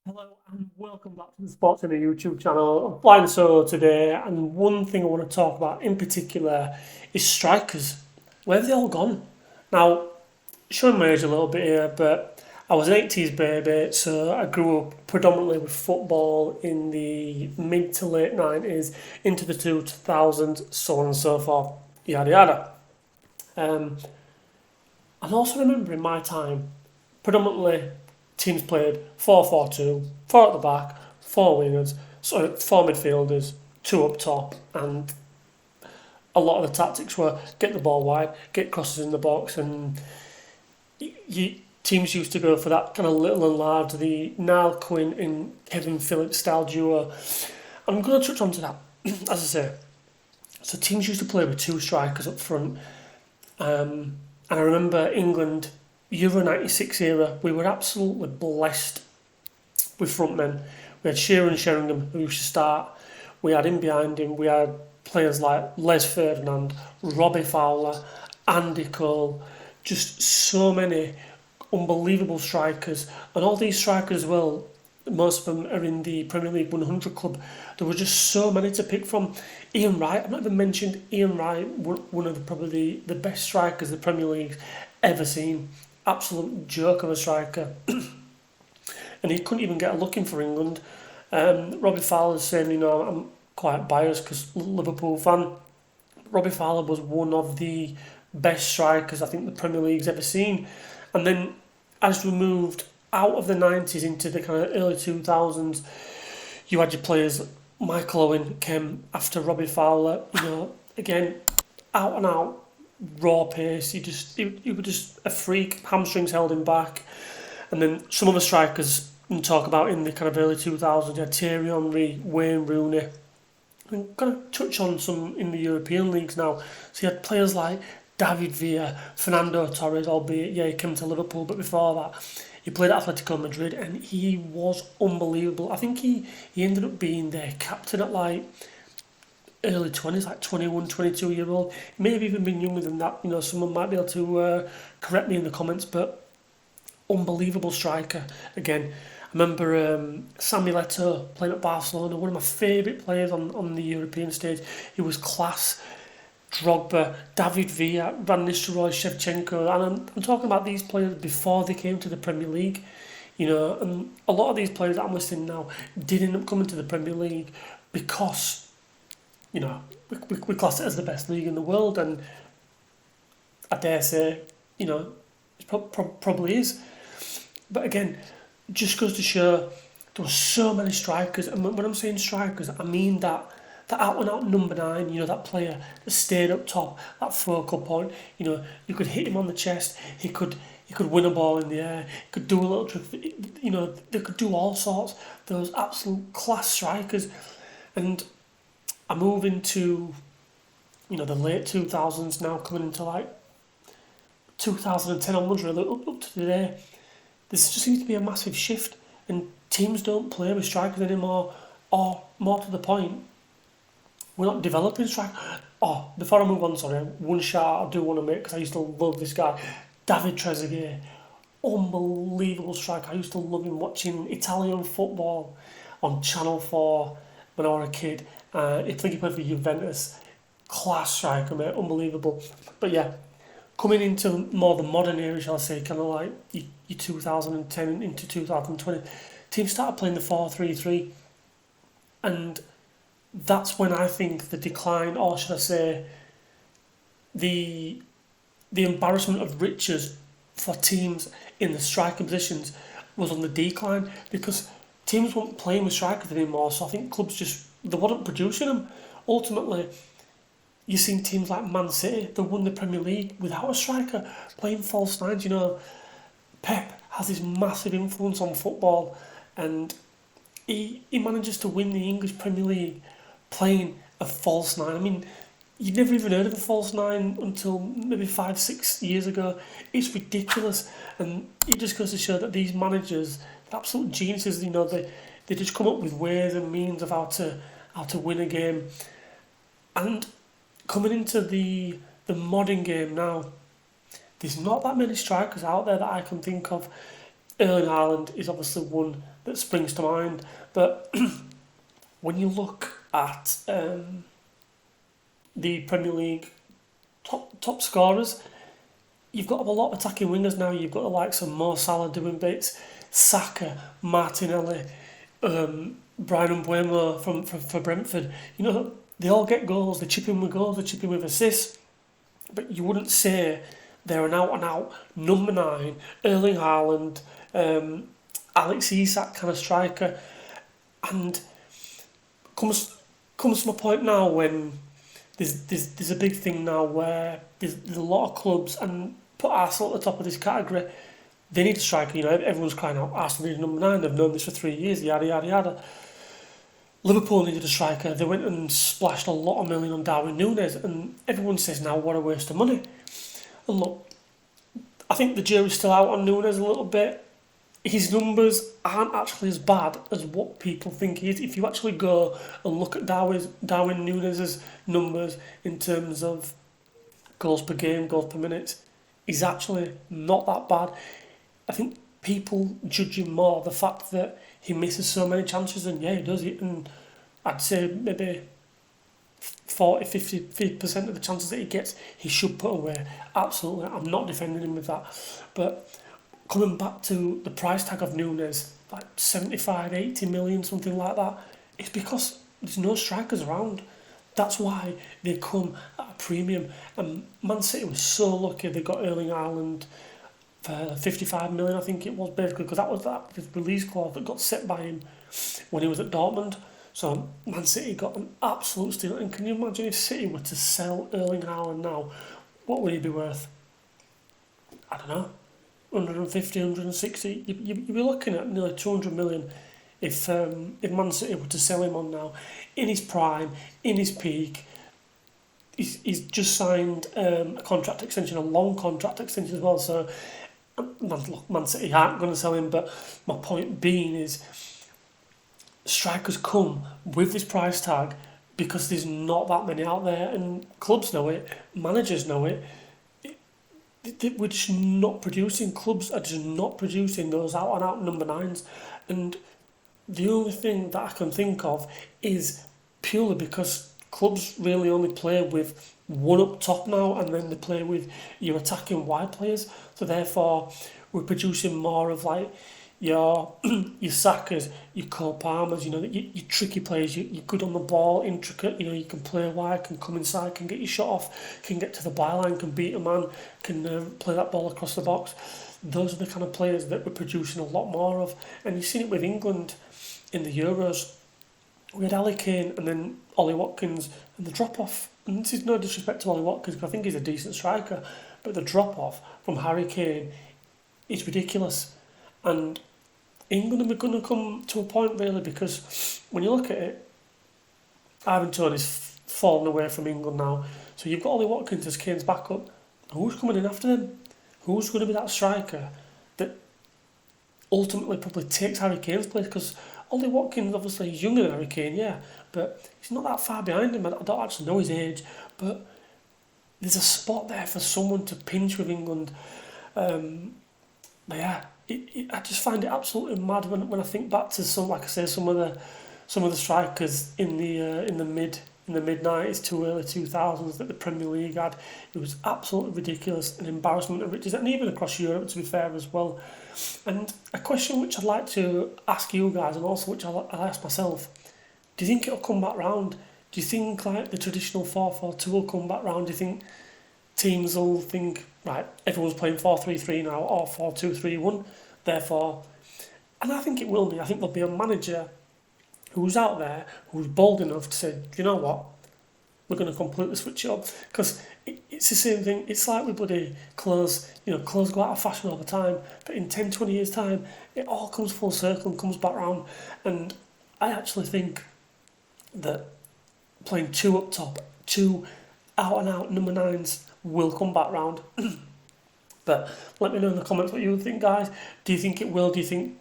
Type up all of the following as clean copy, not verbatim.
Hello and welcome back to the Sports Center YouTube channel. I'm flying solo today, and one thing I want to talk about in particular is strikers. Where have they all gone? Now, showing my age a little bit here, but I was an 80s baby, so I grew up predominantly with football in the mid to late 90s, into the 2000s, so on and so forth, yada yada. Um, and also remember in my time, predominantly teams played 4-4-2, four at the back, four wingers, sorry, four midfielders, two up top, and a lot of the tactics were get the ball wide, get crosses in the box, and teams used to go for that kind of little and large, the Niall Quinn and Kevin Phillips style duo. I'm going to touch on to that, as I say. So teams used to play with two strikers up front, and I remember England Euro 96 era, we were absolutely blessed with front men. We had Shearer and Sheringham who used to start. We had in behind him, we had players like Les Ferdinand, Robbie Fowler, Andy Cole, just so many unbelievable strikers. And all these strikers, well, most of them are in the Premier League 100 club. There were just so many to pick from. Ian Wright, I've not even mentioned Ian Wright, one of probably the best strikers the Premier League's ever seen. Absolute joke of a striker. And he couldn't even get a look in for England. Robbie Fowler's saying, I'm quite biased because Liverpool fan. Robbie Fowler was one of the best strikers I think the Premier League's ever seen. And then as we moved out of the 90s into the kind of early 2000s, you had your players, Michael Owen came after Robbie Fowler, again, out and out, raw pace. He was just a freak, hamstrings held him back. And then some other strikers we can talk about in the kind of early 2000s, you had Thierry Henry, Wayne Rooney. I'm going to touch on some in the European leagues now. So you had players like David Villa, Fernando Torres, albeit, yeah, he came to Liverpool, but before that, he played at Atletico Madrid and he was unbelievable. I think he ended up being their captain at like early 20s, like 21, 22 year old. He may have even been younger than that. Someone might be able to correct me in the comments, but unbelievable striker. Again, I remember Samuel Eto'o playing at Barcelona, one of my favourite players on the European stage. He was class. Drogba, David Villa, Van Nistelrooy, Shevchenko, and I'm talking about these players before they came to the Premier League. And a lot of these players that I'm listing now did end up coming to the Premier League because, we class it as the best league in the world, and I dare say, it probably is. But again, just goes to show there were so many strikers, and when I'm saying strikers, I mean that out and out number nine, that player that stayed up top, that focal point. You could hit him on the chest. He could win a ball in the air. He could do a little trick. They could do all sorts. Those absolute class strikers, and I move into the late 2000s now, coming into like 2010 onwards, really up to today. There just seems to be a massive shift, and teams don't play with strikers anymore, or more to the point, we're not developing strike. Oh, before I move on, sorry, one shout I do want to make because I used to love this guy, David Trezeguet. Unbelievable striker. I used to love him watching Italian football on Channel 4 when I was a kid. I think he played for Juventus. Class striker, mate. Unbelievable. But yeah, coming into more the modern era, shall I say, kind of like your 2010 into 2020, teams started playing the 4-3-3. And that's when I think the decline, or should I say, the embarrassment of riches for teams in the striking positions was on the decline because teams weren't playing with strikers anymore. So I think clubs they weren't producing them. Ultimately, you've seen teams like Man City that won the Premier League without a striker playing false nines. Pep has this massive influence on football, and he manages to win the English Premier League playing a false nine. I mean, you'd never even heard of a false nine until maybe 5, 6 years ago. It's ridiculous, and it just goes to show that these managers, they're absolute geniuses. They just come up with ways and means of how to win a game. And coming into the modern game now, there's not that many strikers out there that I can think of. Erling Haaland is obviously one that springs to mind. But when you look at the Premier League top scorers, you've got a lot of attacking wingers now. You've got the likes of Mo Salah doing bits, Saka, Martinelli, Brian Mbeumo for Brentford. You know, they all get goals, they chip in with goals, they chip in with assists, but you wouldn't say they're an out-and-out number 9, Erling Haaland, Alex Isak kind of striker. And comes to my point now when there's a big thing now where there's a lot of clubs, and put Arsenal at the top of this category, they need a striker. You know, everyone's crying out, Arsenal needs number 9, they've known this for 3 years, yada yada yada. Liverpool needed a striker, they went and splashed a lot of million on Darwin Núñez, and everyone says now, what a waste of money. And look, I think the jury's still out on Núñez a little bit. His numbers aren't actually as bad as what people think he is. If you actually go and look at Darwin Núñez's numbers in terms of goals per game, goals per minute, he's actually not that bad. I think people judge him more the fact that he misses so many chances, and yeah, he does it. And I'd say maybe 40-50% of the chances that he gets, he should put away. Absolutely, I'm not defending him with that. But coming back to the price tag of Núñez, like 75, 80 million, something like that, it's because there's no strikers around. That's why they come at a premium. And Man City was so lucky they got Erling Haaland for 55 million, I think it was, basically, because that was that release clause that got set by him when he was at Dortmund. So Man City got an absolute steal. And can you imagine if City were to sell Erling Haaland now? What would he be worth? I don't know. 150, 160. You'd be looking at nearly 200 million if Man City were to sell him on now. In his prime, in his peak. He's just signed a contract extension, a long contract extension as well. So, Man City aren't going to sell him. But my point being is, strikers come with this price tag because there's not that many out there, and clubs know it, managers know it. We're just not producing. Clubs are just not producing those out-and-out number 9s. And the only thing that I can think of is purely because clubs really only play with one up top now, and then they play with your attacking wide players. So therefore, we're producing more of like your Sakas, your Cole Palmers, you know, your tricky players, you're good on the ball, intricate, you know, you can play wide, can come inside, can get your shot off, can get to the byline, can beat a man, can play that ball across the box. Those are the kind of players that we're producing a lot more of. And you've seen it with England in the Euros. We had Ali Kane and then Ollie Watkins, and the drop-off, and this is no disrespect to Ollie Watkins, because I think he's a decent striker, but the drop-off from Harry Kane is ridiculous. And England are going to come to a point, really, because when you look at it, Ivan Toney's fallen away from England now. So you've got Ollie Watkins as Kane's backup. Who's coming in after them? Who's going to be that striker that ultimately probably takes Harry Kane's place? Because Ollie Watkins, obviously, he's younger than Harry Kane, yeah, but he's not that far behind him. I don't actually know his age, but there's a spot there for someone to pinch with England. But yeah, I just find it absolutely mad when I think back to some of the strikers in the mid 90s to early 2000s that the Premier League had. It was absolutely ridiculous, an embarrassment of riches, and even across Europe, to be fair, as well. And a question which I'd like to ask you guys, and also which I'll ask myself: do you think it'll come back round? Do you think like the traditional 4-4-2 will come back round? Do you think teams will think, right, everyone's playing 4-3-3 now, or 4-2-3-1, therefore? And I think it will be. I think there'll be a manager who's out there, who's bold enough to say, you know what, we're going to completely switch it up. Because it's the same thing, it's like with bloody clothes, you know, clothes go out of fashion all the time, but in 10, 20 years' time, it all comes full circle and comes back round. And I actually think that playing 2 up top, 2 out-and-out number 9s will come back round. But let me know in the comments what you think, guys. Do you think it will? Do you think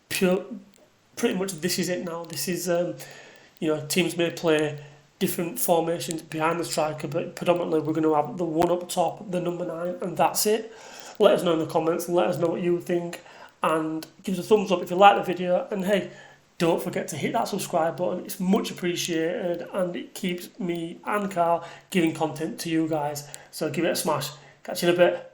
pretty much this is it now? This is, teams may play different formations behind the striker, but predominantly we're going to have the one up top, the number 9, and that's it. Let us know in the comments and let us know what you think. and give us a thumbs up if you like the video. And hey, don't forget to hit that subscribe button. It's much appreciated, and it keeps me and Carl giving content to you guys. So give it a smash. Catch you in a bit.